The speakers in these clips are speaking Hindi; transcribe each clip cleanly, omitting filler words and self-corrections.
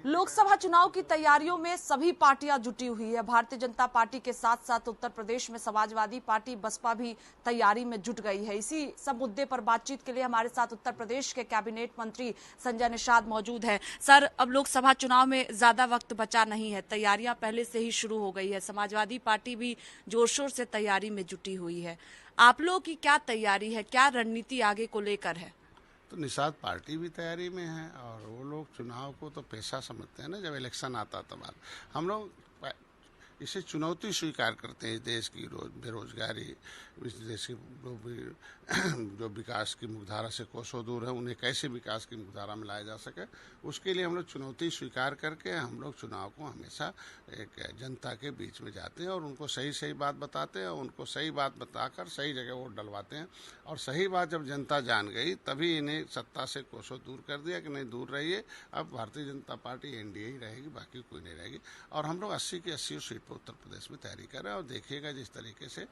लोकसभा चुनाव की तैयारियों में सभी पार्टियां जुटी हुई है। भारतीय जनता पार्टी के साथ साथ उत्तर प्रदेश में समाजवादी पार्टी बसपा भी तैयारी में जुट गई है। इसी सब मुद्दे पर बातचीत के लिए हमारे साथ उत्तर प्रदेश के कैबिनेट मंत्री संजय निषाद मौजूद है। सर, अब लोकसभा चुनाव में ज्यादा वक्त बचा नहीं है, तैयारियां पहले से ही शुरू हो गई है। समाजवादी पार्टी भी जोर शोर से तैयारी में जुटी हुई है। आप लोगों की क्या तैयारी है, क्या रणनीति आगे को लेकर है? तो निषाद पार्टी भी तैयारी में है और वो लोग चुनाव को तो पेशा समझते हैं ना। जब इलेक्शन आता तब हम लोग इसे चुनौती स्वीकार करते हैं। इस देश की बेरोजगारी, इस देश की जो विकास की मुख्यधारा से कोसों दूर है, उन्हें कैसे विकास की मुख्यधारा में लाया जा सके, उसके लिए हम लोग चुनौती स्वीकार करके हम लोग चुनाव को हमेशा एक जनता के बीच में जाते हैं और उनको सही सही बात बताते हैं, उनको सही बात बताकर सही जगह वोट डलवाते हैं। और सही बात जब जनता जान गई तभी इन्हें सत्ता से कोसों दूर कर दिया कि नहीं, दूर रहिए, अब भारतीय जनता पार्टी एनडीए ही रहेगी, बाकी कोई नहीं रहेगी। और हम लोग 80 की 80 सीट पर उत्तर प्रदेश में तैयारी कर रहे हैं। और देखिएगा जिस तरीके से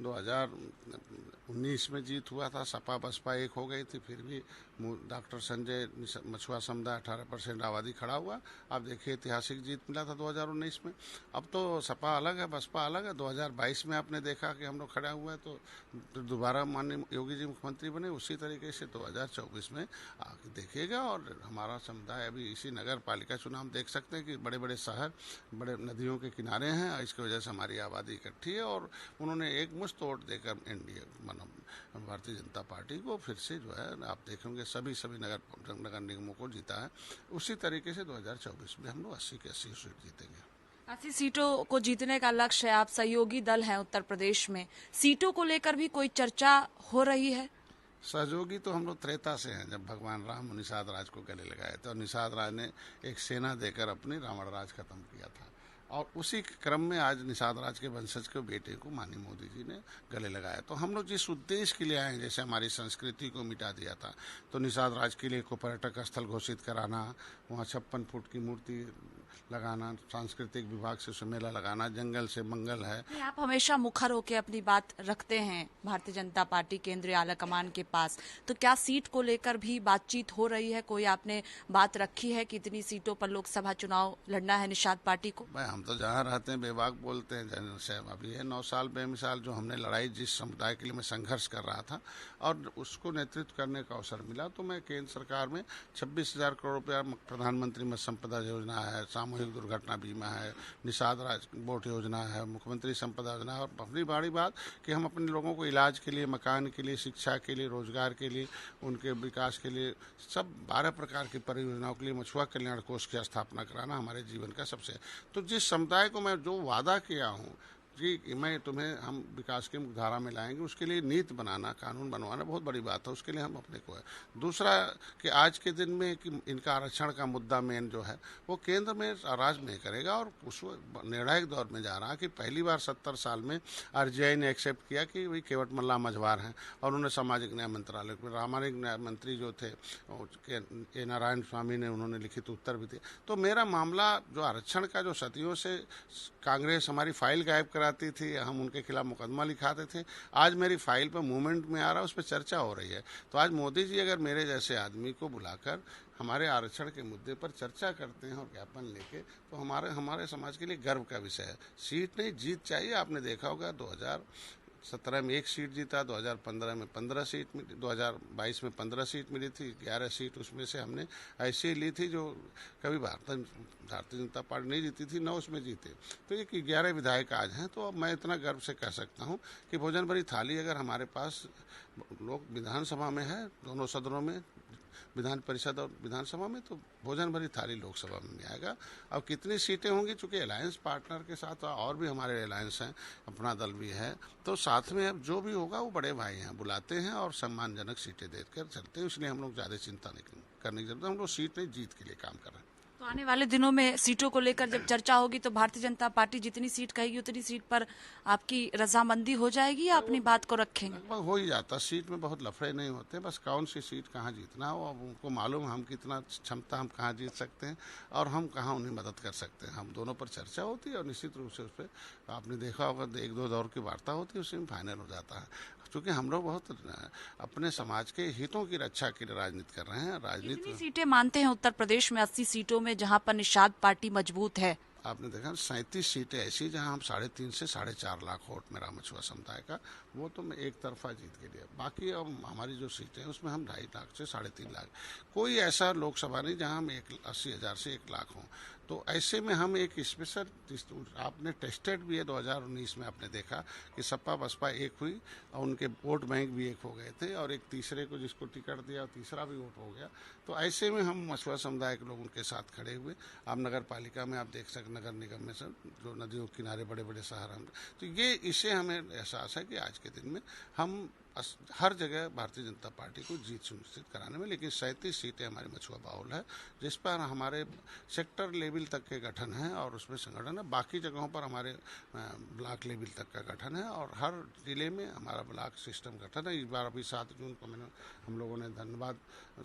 2019 में जीत हुआ था, सपा बसपा एक हो गई थी, फिर भी डॉक्टर संजय मछुआ समुदाय 18% आबादी खड़ा हुआ। अब देखिए ऐतिहासिक जीत मिला था 2019 में। अब तो सपा अलग है, बसपा अलग है। 2022 में आपने देखा कि हम लोग खड़ा हुआ है तो दोबारा माननीय योगी जी मुख्यमंत्री बने। उसी तरीके से 2024 में आगे देखिएगा। और हमारा समुदाय अभी इसी नगर पालिका चुनाव देख सकते हैं कि बड़े बड़े शहर, बड़े नदियों के किनारे हैं, इसकी वजह से हमारी आबादी इकट्ठी है और उन्होंने एक मुश्त वोट देकर एनडीए भारतीय जनता पार्टी को फिर से जो है आप देखेंगे सभी नगर निगमों को जीता है। उसी तरीके से 2024 में हम लोग 80 की 80 सीट जीतेंगे। 80 सीटों को जीतने का लक्ष्य है। आप सहयोगी दल हैं उत्तर प्रदेश में, सीटों को लेकर भी कोई चर्चा हो रही है? सहयोगी तो हम लोग त्रेता से हैं, जब भगवान राम निषाद राज को गले लगाए थे और निषाद राज ने एक सेना देकर अपनी रावण राज खत्म किया था। और उसी क्रम में आज निषाद राज के वंशज के बेटे को माननीय मोदी जी ने गले लगाया। तो हम लोग जिस उद्देश्य के लिए आए, जैसे हमारी संस्कृति को मिटा दिया था, तो निषाद राज के लिए को पर्यटक स्थल घोषित कराना, वहाँ 56 फुट की मूर्ति लगाना, सांस्कृतिक विभाग से मेला लगाना, जंगल से मंगल है। आप हमेशा मुखर होकर अपनी बात रखते हैं भारतीय जनता पार्टी केंद्रीय आलाकमान के पास, तो क्या सीट को लेकर भी बातचीत हो रही है? कोई आपने बात रखी है कि इतनी सीटों पर लोकसभा चुनाव लड़ना है निषाद पार्टी को? हम तो जहाँ रहते हैं बेबाक बोलते हैं। अभी है 9 साल बेमिसाल जो हमने लड़ाई, जिस समुदाय के लिए मैं संघर्ष कर रहा था और उसको नेतृत्व करने का अवसर मिला, तो मैं केंद्र सरकार में 26,000 करोड़ रुपया प्रधानमंत्री मत्स्य संपदा योजना है, सामूहिक दुर्घटना बीमा है, निषाद राज बोट योजना है, मुख्यमंत्री संपदा योजना है। और अपनी बड़ी बात कि हम अपने लोगों को इलाज के लिए, मकान के लिए, शिक्षा के लिए, रोजगार के लिए, उनके विकास के लिए, सब 12 प्रकार की परियोजनाओं के लिए मछुआ कल्याण कोष की स्थापना कराना हमारे जीवन का सबसे। तो जिस समुदाय को मैं जो वादा किया हूँ कि मैं तुम्हें हम विकास की मुख्यधारा में लाएंगे, उसके लिए नीति बनाना, कानून बनवाना बहुत बड़ी बात है। उसके लिए हम अपने को है। दूसरा कि आज के दिन में कि इनका आरक्षण का मुद्दा मेन जो है वो केंद्र में राज्य में करेगा। और उस निर्णायक दौर में जा रहा कि पहली बार 70 साल में आरजीआई ने एक्सेप्ट किया कि वही केवट मल्ला मझवार हैं और उन्हें सामाजिक न्याय मंत्रालय में सामाजिक न्याय मंत्री जो थे के नारायण स्वामी ने उन्होंने लिखित उत्तर भी दिए। तो मेरा मामला जो आरक्षण का, जो सदियों से कांग्रेस हमारी फाइल गायब कराती थी, हम उनके खिलाफ मुकदमा लिखाते थे, आज मेरी फाइल पर मूवमेंट में आ रहा है, उस पर चर्चा हो रही है। तो आज मोदी जी अगर मेरे जैसे आदमी को बुलाकर हमारे आरक्षण के मुद्दे पर चर्चा करते हैं और ज्ञापन लेके, तो हमारे समाज के लिए गर्व का विषय है। सीट नहीं, जीत चाहिए। आपने देखा होगा 2017 में 1 सीट जीता, 2015 में 15 सीट मिली, 2022 में 15 सीट मिली थी, 11 सीट उसमें से हमने ऐसे ली थी जो कभी भारतीय जनता पार्टी नहीं जीती थी, 9 उसमें जीते। तो ये 11 विधायक आज हैं। तो अब मैं इतना गर्व से कह सकता हूँ कि भोजन भरी थाली अगर हमारे पास लोग विधानसभा में है, दोनों सदनों में, विधान परिषद और विधानसभा में, तो भोजन भरी थाली लोकसभा में आएगा। अब कितनी सीटें होंगी, चूंकि अलायंस पार्टनर के साथ और भी हमारे अलायंस हैं, अपना दल भी है, तो साथ में अब जो भी होगा वो बड़े भाई हैं, बुलाते हैं और सम्मानजनक सीटें देकर चलते हैं। इसलिए हम लोग ज़्यादा चिंता नहीं करने की जरूरत है। हम लोग सीट नहीं, जीत के लिए काम कर रहे हैं। तो आने वाले दिनों में सीटों को लेकर जब चर्चा होगी तो भारतीय जनता पार्टी जितनी सीट कहेगी उतनी सीट पर आपकी रजामंदी हो जाएगी या अपनी बात को रखेंगे? लगभग हो ही जाता। सीट में बहुत लफड़े नहीं होते, बस कौन सी सीट कहाँ जीतना हो, अब उनको मालूम हम कितना क्षमता, हम कहाँ जीत सकते हैं और हम कहाँ उन्हें मदद कर सकते हैं। हम दोनों पर चर्चा होती है और निश्चित रूप से उस पर आपने देखा होगा 1-2 दौर की वार्ता होती है, उसमें फाइनल हो जाता है। क्योंकि हम लोग बहुत अपने समाज के हितों की रक्षा के लिए राजनीति कर रहे हैं। राजनीति सीटें मानते हैं उत्तर प्रदेश में 80 सीटों में में जहां पर निषाद पार्टी मजबूत है? आपने देखा 37 सीटें ऐसी जहां हम 3.5 से 4.5 लाख वोट मेरा मछुआ समुदाय का, वो तो मैं एक तरफा जीत के लिए। बाकी अब हमारी जो सीटें हैं उसमें हम 2.5 लाख से 3.5 लाख, कोई ऐसा लोकसभा नहीं जहां हम 80,000 से 1 लाख हों। तो ऐसे में हम एक स्पेशल, आपने टेस्टेड भी है 2019 में, आपने देखा कि सपा बसपा एक हुई और उनके वोट बैंक भी एक हो गए थे, और एक तीसरे को जिसको टिकट दिया तीसरा भी वोट हो गया। तो ऐसे में हम मछुआ समुदाय के लोग उनके साथ खड़े हुए। आप नगर पालिका में आप देख सकते, नगर निगम में सब जो नदियों के किनारे बड़े बड़े शहर हैं, तो ये इससे हमें एहसास है कि आज के दिन में हम हर जगह भारतीय जनता पार्टी को जीत सुनिश्चित कराने में। लेकिन 37 सीटें हमारे मछुआ बाहुल है, जिस पर हमारे सेक्टर लेवल तक के गठन है और उसमें संगठन है। बाकी जगहों पर हमारे ब्लॉक लेवल तक का गठन है और हर जिले में हमारा ब्लॉक सिस्टम गठन है। इस बार अभी 7 जून को हम लोगों ने धन्यवाद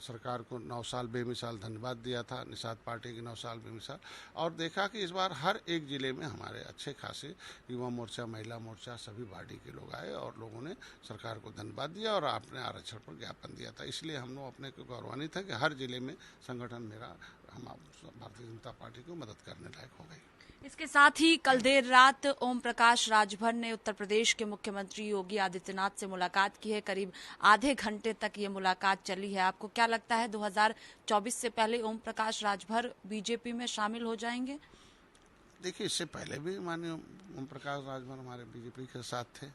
सरकार को 9 साल बेमिसाल धन्यवाद दिया था, निषाद पार्टी की 9 साल बेमिसाल, और देखा कि इस बार हर एक जिले में हमारे अच्छे खासे युवा मोर्चा, महिला मोर्चा, सभी पार्टी के लोग आए और लोगों ने सरकार को धन्यवाद दिया और आपने आरक्षण पर ज्ञापन दिया था। इसलिए हम लोग अपने को गौरवान्वित है कि हर जिले में संगठन मेरा, हम भारतीय जनता पार्टी को मदद करने लायक हो गई। इसके साथ ही कल देर रात ओम प्रकाश राजभर ने उत्तर प्रदेश के मुख्यमंत्री योगी आदित्यनाथ से मुलाकात की है। करीब आधे घंटे तक ये मुलाकात चली है। आपको क्या लगता है 2024 से पहले ओम प्रकाश राजभर बीजेपी में शामिल हो जाएंगे? देखिए, इससे पहले भी माननीय ओम प्रकाश राजभर हमारे बीजेपी के साथ थे।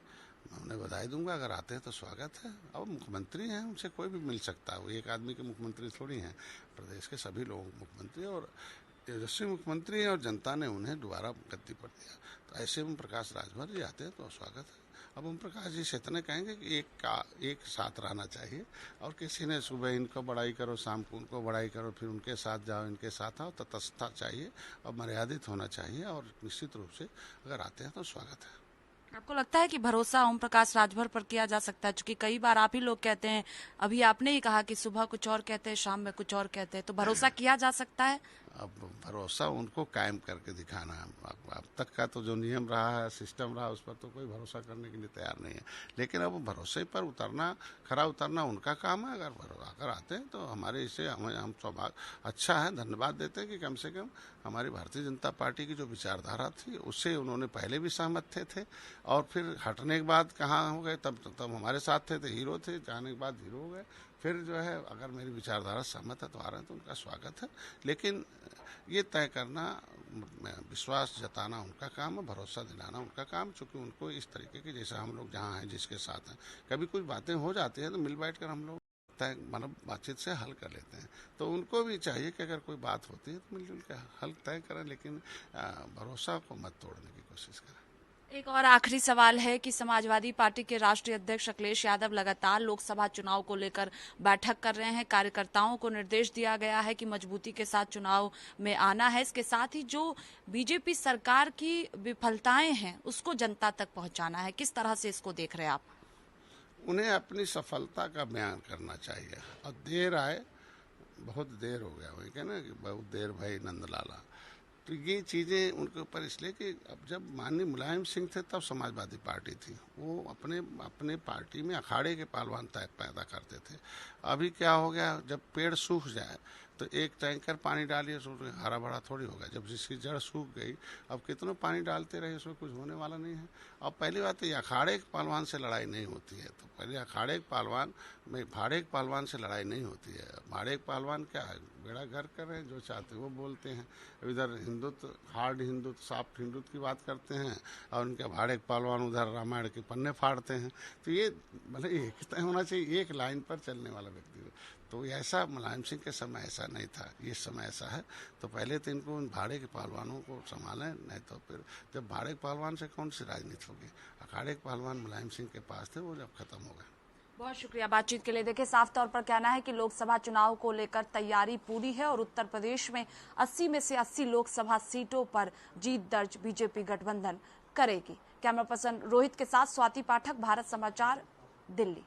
मैं उन्हें बधाई दूंगा, अगर आते हैं तो स्वागत है। अब मुख्यमंत्री हैं, उनसे कोई भी मिल सकता है, वो एक आदमी के मुख्यमंत्री थोड़ी हैं, प्रदेश के सभी लोगों के मुख्यमंत्री और तेजस्वी मुख्यमंत्री हैं और जनता ने उन्हें दोबारा गद्दी पर दिया। तो ऐसे ओम प्रकाश राजभर जी आते हैं तो स्वागत है। अब ओम प्रकाश जी से इतने कहेंगे कि एक साथ रहना चाहिए, और किसी ने सुबह इनको बड़ाई करो, शाम को उनको बड़ाई करो, फिर उनके साथ जाओ, इनके साथ आओ, तटस्थता चाहिए और मर्यादित होना चाहिए, और निश्चित रूप से अगर आते हैं तो स्वागत है। आपको लगता है कि भरोसा ओम प्रकाश राजभर पर किया जा सकता है? क्योंकि कई बार आप ही लोग कहते हैं, अभी आपने ही कहा कि सुबह कुछ और कहते हैं, शाम में कुछ और कहते हैं, तो भरोसा किया जा सकता है? अब भरोसा उनको कायम करके दिखाना है। अब तक का तो जो नियम रहा है, सिस्टम रहा, उस पर तो कोई भरोसा करने के लिए तैयार नहीं है। लेकिन अब भरोसे पर उतरना, खरा उतरना उनका काम है। अगर आते हैं तो हमारे इसे हम सौभाग्य अच्छा है, धन्यवाद देते हैं कि कम से कम हमारी भारतीय जनता पार्टी की जो विचारधारा थी उससे उन्होंने पहले भी सहमत थे और फिर हटने के बाद कहाँ हो गए, तब हमारे साथ थे तो हीरो थे, जाने के बाद हीरो हो गए। फिर जो है, अगर मेरी विचारधारा सहमत है तो आ रहे हैं तो उनका स्वागत है। लेकिन ये तय करना, विश्वास जताना उनका काम है, भरोसा दिलाना उनका काम, चूँकि उनको इस तरीके के, जैसे हम लोग जहाँ हैं जिसके साथ हैं, कभी कुछ बातें हो जाती हैं तो मिल बैठ कर हम लोग तय मतलब बातचीत से हल कर लेते हैं। तो उनको भी चाहिए कि अगर कोई बात होती है तो मिलजुल कर हल तय करें, लेकिन भरोसा को मत तोड़ने की कोशिश करें। एक और आखिरी सवाल है कि समाजवादी पार्टी के राष्ट्रीय अध्यक्ष अखिलेश यादव लगातार लोकसभा चुनाव को लेकर बैठक कर रहे हैं। कार्यकर्ताओं को निर्देश दिया गया है कि मजबूती के साथ चुनाव में आना है। इसके साथ ही जो बीजेपी सरकार की विफलताएं हैं उसको जनता तक पहुंचाना है। किस तरह से इसको देख रहे हैं आप? उन्हें अपनी सफलता का बयान करना चाहिए, और देर आए, बहुत देर हो गया, वही कहना कि बहुत देर भाई नंदलाला। तो ये चीज़ें उनके ऊपर इसलिए कि अब जब माननीय मुलायम सिंह थे तब समाजवादी पार्टी थी, वो अपने पार्टी में अखाड़े के पहलवान पैदा करते थे। अभी क्या हो गया, जब पेड़ सूख जाए तो एक टैंकर पानी डालिए तो हरा भरा थोड़ी होगा। जब जिसकी जड़ सूख गई, अब कितना पानी डालते रहे उसमें कुछ होने वाला नहीं है। अब पहली बात तो ये अखाड़े के पहलवान से लड़ाई नहीं होती है, तो पहले अखाड़े के पहलवान में भाड़े के पहलवान से लड़ाई नहीं होती है। भाड़े के पहलवान क्या है, बेड़ा घर कर रहे हैं, जो चाहते वो बोलते हैं। इधर हिंदुत्व, हार्ड हिंदुत्व, सॉफ्ट हिंदुत्व की बात करते हैं, और उनके भाड़े के पहलवान उधर रामायण के पन्ने फाड़ते हैं। तो ये मतलब एक तय होना चाहिए, एक लाइन पर चलने वाला व्यक्ति। तो ऐसा मुलायम सिंह के समय ऐसा नहीं था, ये समय ऐसा है। तो पहले तो इनको उन भाड़े के पहलवानों को संभालें, नहीं तो फिर जब भाड़े के पहलवान से कौन सी राजनीति होगी। अखाड़े के पहलवान मुलायम सिंह के पास थे, वो जब खत्म हो गए। बहुत शुक्रिया बातचीत के लिए। देखिए, साफ तौर पर कहना है कि लोकसभा चुनाव को लेकर तैयारी पूरी है और उत्तर प्रदेश में 80 में से 80 लोकसभा सीटों पर जीत दर्ज बीजेपी गठबंधन करेगी। कैमरा पर्सन रोहित के साथ स्वाति पाठक, भारत समाचार, दिल्ली।